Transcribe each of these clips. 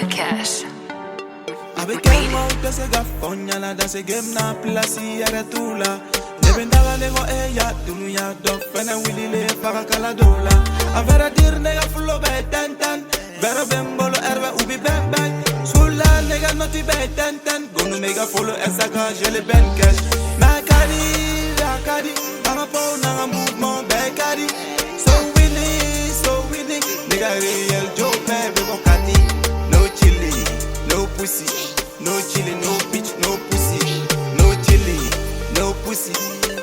Cash. Abe game out dase gafonya la dase game na plasi yara tula. Nebendaga lego ya dunia dog fena willy le para kala dola. Avera dir nega fulo be tan tan. Bero bembolo erba ubi bang bang. Sula nega noti be tan tan. Gonu mega follow esaka jele ben cash. Nakadi, nakadi. Anga po nanga mouvement be kadi. So winning. Nigga real Joe baby bokati. No chili, no pussy. No chili, no bitch, no pussy. No chili, no pussy.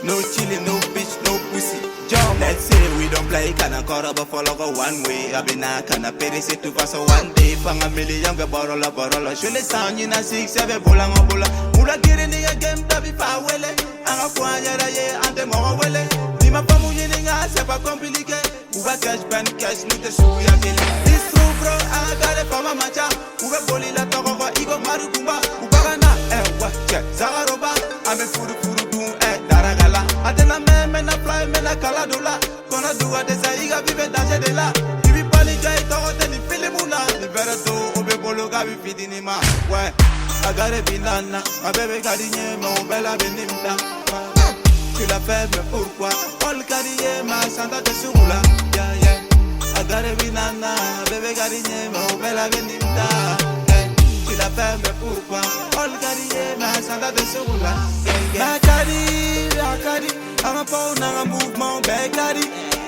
No chili, no bitch, no pussy. Jump. Let's say we don't play kana kora but follow go one way. Abina kana pere se tu paso one day. Panga million ga borola. Shule sound na 6-7 bola ngobola. Mula kiri nigga game tabi pa wele. Anga kwanya da ye ante mo wele. Ni ma pamu yini nga c'est pas compliqué. Uba cash ban cash nute suya kele. This true bro, I got it for my macha. Uba boli la toko kwa igo maru kumba. Uba na wache zagaroba. Ame furu dun daragala. Atena me na fly me na kala dola. Kona duwa desa iga vive danger de la. Ibi pali jai toko teni filimuna. Libera do obe bolo gabi fidini ma. Ouais, I got it binana. Ma bébé gadinye mon bella benimta. Tu l'as fait mais pourquoi? All carrière ma santa te soula. Yeah. I got it binana. Bébé gadinye mon bella benimta. Tu l'as fait mais pourquoi? All carrière ma santa te soula. Nakadi. I'm a phone, I'm a mouvement, baby.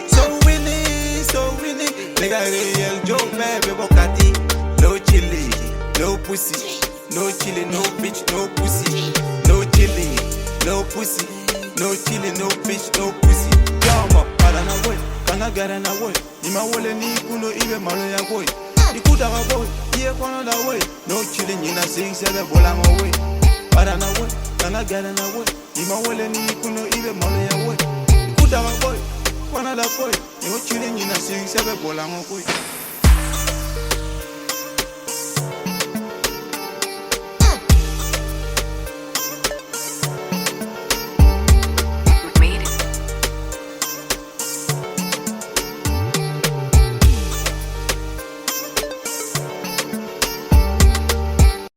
So winning. Nigga real Joe baby bokati. No chili, no pussy. No chili, no bitch, no pussy. No chili, no pussy. No chili, no bitch, no pussy. Yama, para na boy, kana gara na boy. Ima wole ni kuno ibe malo ya boy. Ikuta ga boy, iye kono da boy. No chili, nina 6-7 bola mo boy. Para na boy, kana gara na boy. Ima wole ni kuno ibe malo ya boy. Ikuta ga boy, kono da boy. No chili, nina 6-7 bola mo boy.